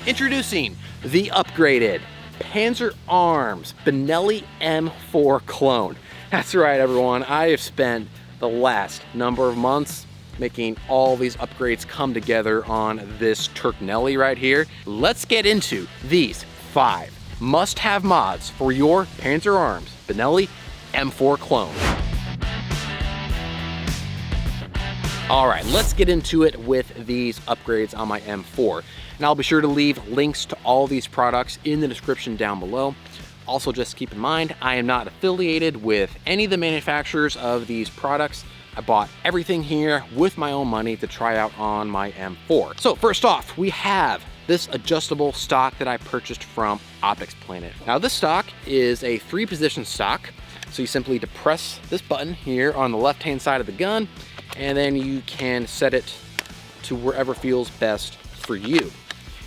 Introducing the upgraded Panzer Arms Benelli M4 Clone. That's right, everyone. I have spent the last number of months making all these upgrades come together on this Turknelli right here. Let's get into these 5 must-have mods for your Panzer Arms Benelli M4 Clone. All right, let's get into it with these upgrades on my M4. And I'll be sure to leave links to all these products in the description down below. Also, just keep in mind, I am not affiliated with any of the manufacturers of these products. I bought everything here with my own money to try out on my M4. So first off, we have this adjustable stock that I purchased from Optics Planet. Now this stock is a 3-position stock. So you simply depress this button here on the left-hand side of the gun, and then you can set it to wherever feels best for you.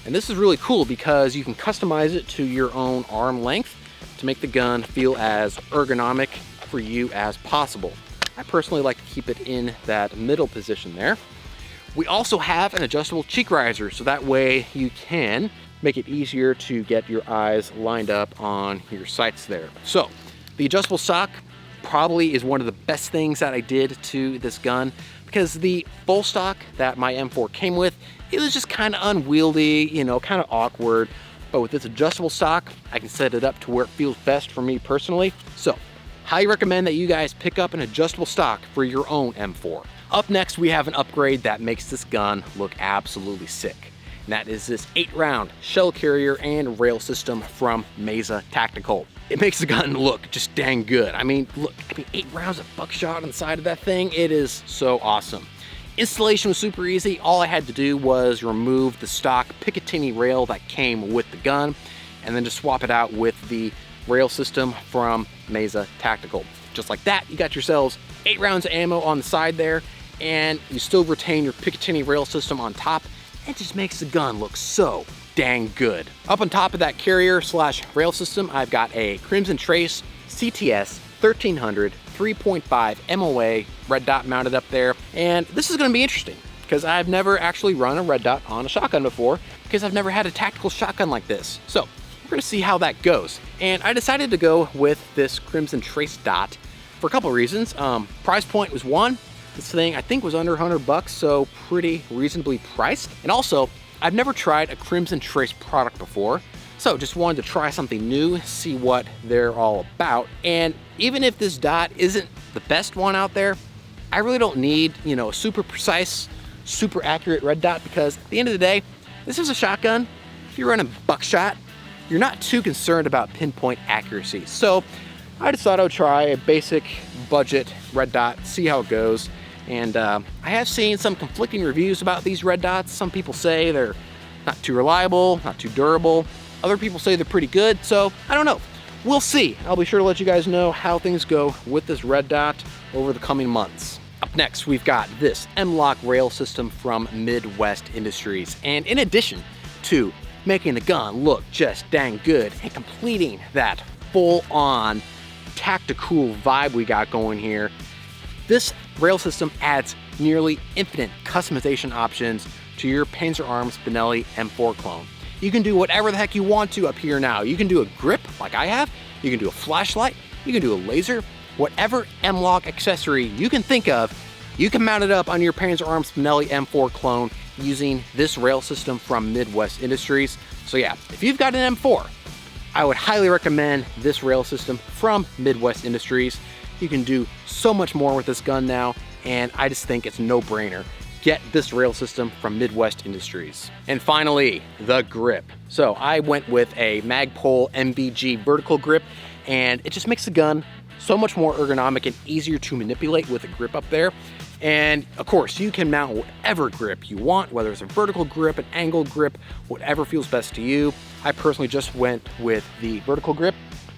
And this is really cool because you can customize it to your own arm length to make the gun feel as ergonomic for you as possible. I personally like to keep it in that middle position there. We also have an adjustable cheek riser, so that way you can make it easier to get your eyes lined up on your sights there. So the adjustable stock probably is one of the best things that I did to this gun, because the full stock that my M4 came with, it was just kind of unwieldy, you know, kind of awkward. But with this adjustable stock, I can set it up to where it feels best for me personally. So highly recommend that you guys pick up an adjustable stock for your own M4. Up next, we have an upgrade that makes this gun look absolutely sick. And that is this 8-round shell carrier and rail system from Mesa Tactical. It makes the gun look just dang good. I mean, look, 8 rounds of buckshot on the side of that thing. It is so awesome. Installation was super easy. All I had to do was remove the stock Picatinny rail that came with the gun, and then just swap it out with the rail system from Mesa Tactical. Just like that, you got yourselves 8 rounds of ammo on the side there, and you still retain your Picatinny rail system on top. It just makes the gun look so dang good. Up on top of that carrier slash rail system, I've got a Crimson Trace CTS 1300 3.5 MOA red dot mounted up there. And this is gonna be interesting because I've never actually run a red dot on a shotgun before, because I've never had a tactical shotgun like this. So we're gonna see how that goes. And I decided to go with this Crimson Trace dot for a couple of reasons. Price point was one. This thing I think was under $100, so pretty reasonably priced. And also, I've never tried a Crimson Trace product before, so just wanted to try something new, see what they're all about. And even if this dot isn't the best one out there, I really don't need, you know, a super precise, super accurate red dot, because at the end of the day, this is a shotgun. If you're running buckshot, you're not too concerned about pinpoint accuracy. So I just thought I would try a basic budget red dot, see how it goes. And I have seen some conflicting reviews about these red dots. Some people say they're not too reliable, not too durable. Other people say they're pretty good, so I don't know. We'll see. I'll be sure to let you guys know how things go with this red dot over the coming months. Up next, we've got this M-LOK rail system from Midwest Industries. And in addition to making the gun look just dang good and completing that full-on tactical vibe we got going here, this rail system adds nearly infinite customization options to your Panzer Arms Benelli M4 Clone. You can do whatever the heck you want to up here now. You can do a grip like I have, you can do a flashlight, you can do a laser, whatever M-LOK accessory you can think of, you can mount it up on your Panzer Arms Benelli M4 Clone using this rail system from Midwest Industries. So yeah, if you've got an M4, I would highly recommend this rail system from Midwest Industries. You can do so much more with this gun now, and I just think it's a no-brainer. Get this rail system from Midwest Industries. And finally, the grip. So I went with a Magpul MBG vertical grip, and it just makes the gun so much more ergonomic and easier to manipulate with a grip up there. And of course, you can mount whatever grip you want, whether it's a vertical grip, an angle grip, whatever feels best to you. I personally just went with the vertical grip,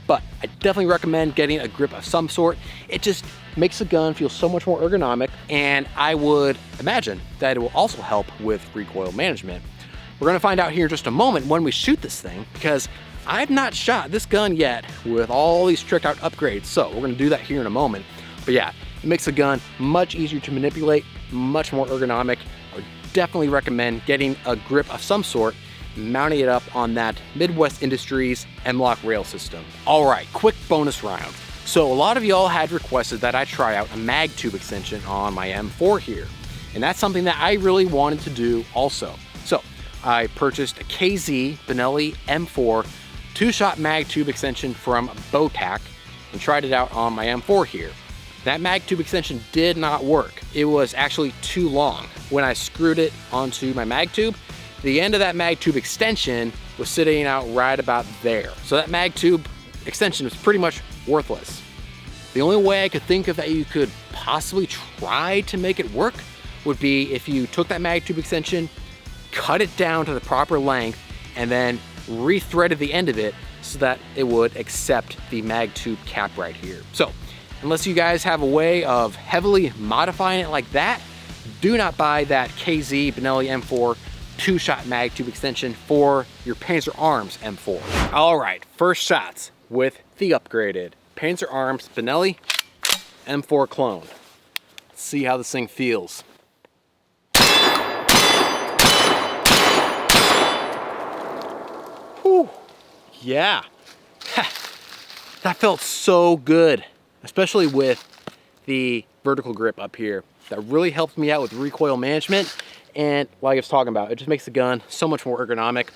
but I definitely recommend getting a grip of some sort. It just makes the gun feel so much more ergonomic, and I would imagine that it will also help with recoil management. We're gonna find out here in just a moment when we shoot this thing, because I've not shot this gun yet with all these tricked out upgrades, so we're gonna do that here in a moment. But yeah, it makes the gun much easier to manipulate, much more ergonomic. I would definitely recommend getting a grip of some sort, mounting it up on that Midwest Industries M-LOK rail system. All right, quick bonus round. So a lot of y'all had requested that I try out a mag tube extension on my M4 here. And that's something that I really wanted to do also. So I purchased a KZ Benelli M4 two-shot mag tube extension from Botac and tried it out on my M4 here. That mag tube extension did not work. It was actually too long. When I screwed it onto my mag tube, the end of that mag tube extension was sitting out right about there. So that mag tube extension was pretty much worthless. The only way I could think of that you could possibly try to make it work would be if you took that mag tube extension, cut it down to the proper length, and then re-threaded the end of it so that it would accept the mag tube cap right here. So unless you guys have a way of heavily modifying it like that, do not buy that KZ Benelli M4 two-shot mag tube extension for your Panzer Arms M4. All right, first shots with the upgraded Panzer Arms Benelli M4 Clone. Let's see how this thing feels. Whew. Yeah, that felt so good, especially with the vertical grip up here. That really helped me out with recoil management, and like I was talking about, it just makes the gun so much more ergonomic.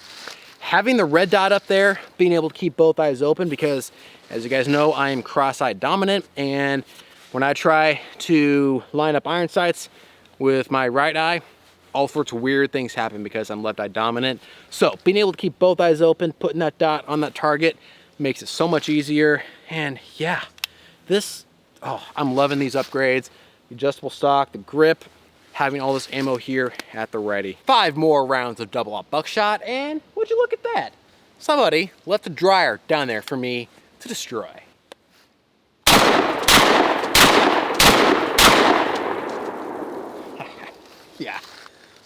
Having the red dot up there, being able to keep both eyes open, because as you guys know, I am cross-eye dominant, and when I try to line up iron sights with my right eye, all sorts of weird things happen because I'm left eye dominant. So being able to keep both eyes open, putting that dot on that target makes it so much easier. And yeah, I'm loving these upgrades. The adjustable stock, the grip, having all this ammo here at the ready. 5 more rounds of double-aught buckshot, and would you look at that? Somebody left a dryer down there for me to destroy. Yeah.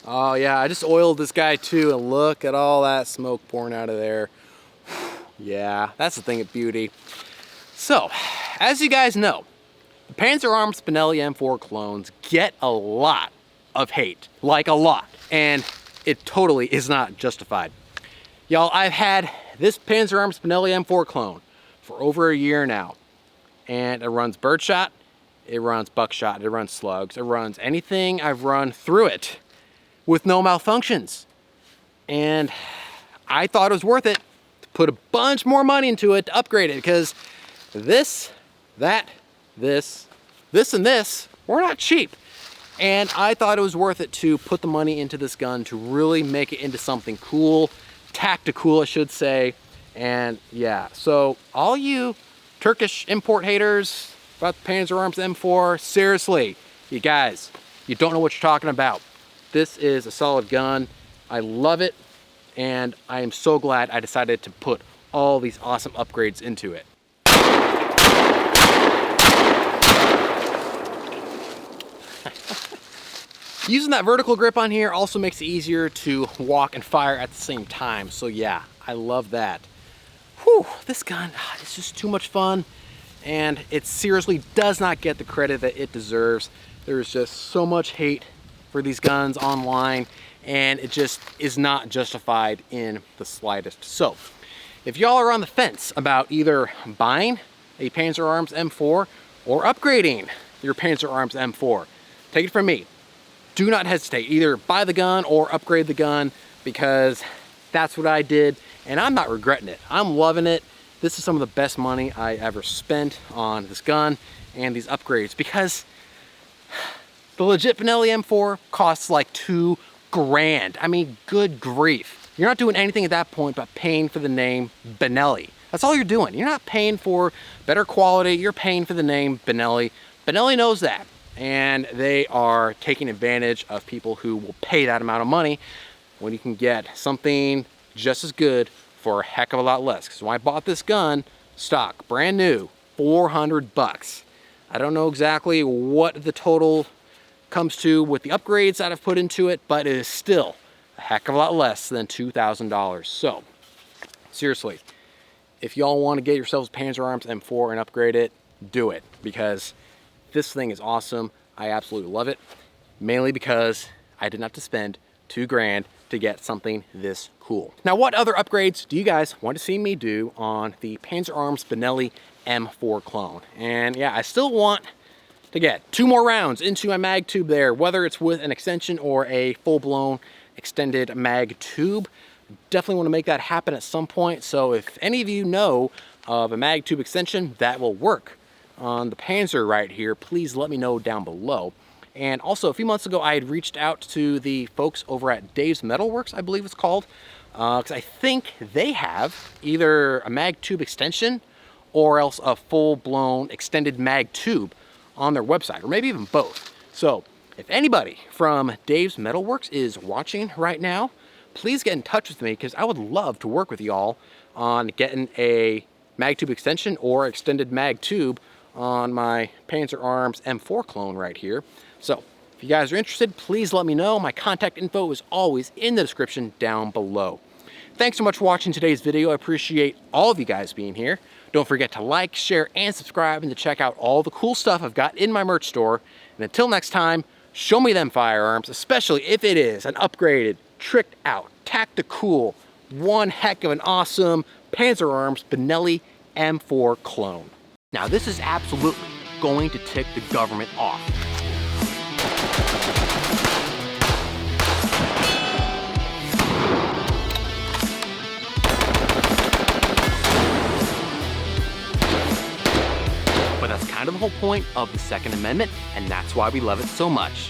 Oh yeah, I just oiled this guy too, and look at all that smoke pouring out of there. Yeah, that's the thing of beauty. So, as you guys know, the Panzer Arms Benelli M4 clones get a lot of hate, like a lot, and it totally is not justified. Y'all, I've had this Panzer Arms Benelli M4 clone for over a year now, and it runs birdshot, it runs buckshot, it runs slugs, it runs anything I've run through it with no malfunctions. And I thought it was worth it to put a bunch more money into it to upgrade it, because this, and this were not cheap. And I thought it was worth it to put the money into this gun to really make it into something cool, tactical, I should say. And yeah, so all you Turkish import haters about the Panzer Arms M4, seriously, you guys, you don't know what you're talking about. This is a solid gun. I love it, and I am so glad I decided to put all these awesome upgrades into it. Using that vertical grip on here also makes it easier to walk and fire at the same time. So yeah, I love that. Whew, this gun is just too much fun, and it seriously does not get the credit that it deserves. There's just so much hate for these guns online, and it just is not justified in the slightest. So if y'all are on the fence about either buying a Panzer Arms M4 or upgrading your Panzer Arms M4, take it from me, do not hesitate. Either buy the gun or upgrade the gun, because that's what I did, and I'm not regretting it. I'm loving it. This is some of the best money I ever spent on this gun and these upgrades, because the legit Benelli M4 costs like $2 grand. I mean, good grief. You're not doing anything at that point but paying for the name Benelli. That's all you're doing. You're not paying for better quality. You're paying for the name Benelli. Benelli knows that, and they are taking advantage of people who will pay that amount of money when you can get something just as good for a heck of a lot less. Because when I bought this gun, stock, brand new, 400 bucks. I don't know exactly what the total comes to with the upgrades that I've put into it, but it is still a heck of a lot less than $2,000. So seriously, if y'all want to get yourselves a Panzer Arms M4 and upgrade it, do it, because this thing is awesome. I absolutely love it, mainly because I didn't have to spend $2 grand to get something this cool. cool. Now, what other upgrades do you guys want to see me do on the Panzer Arms Benelli M4 Clone? And yeah, I still want to get 2 more rounds into my mag tube there, whether it's with an extension or a full-blown extended mag tube. Definitely want to make that happen at some point. So if any of you know of a mag tube extension that will work on the Panzer right here, please let me know down below. And also, a few months ago, I had reached out to the folks over at Dave's Metalworks, I believe it's called, because I think they have either a mag tube extension or else a full-blown extended mag tube on their website, or maybe even both. So if anybody from Dave's Metalworks is watching right now, please get in touch with me, because I would love to work with y'all on getting a mag tube extension or extended mag tube on my Panzer Arms M4 Clone right here. So if you guys are interested, please let me know. My contact info is always in the description down below. Thanks so much for watching today's video. I appreciate all of you guys being here. Don't forget to like, share, and subscribe, and to check out all the cool stuff I've got in my merch store. And until next time, show me them firearms, especially if it is an upgraded, tricked out, tactical, one heck of an awesome Panzer Arms Benelli M4 Clone. Now, this is absolutely going to tick the government off. But that's kind of the whole point of the Second Amendment, and that's why we love it so much.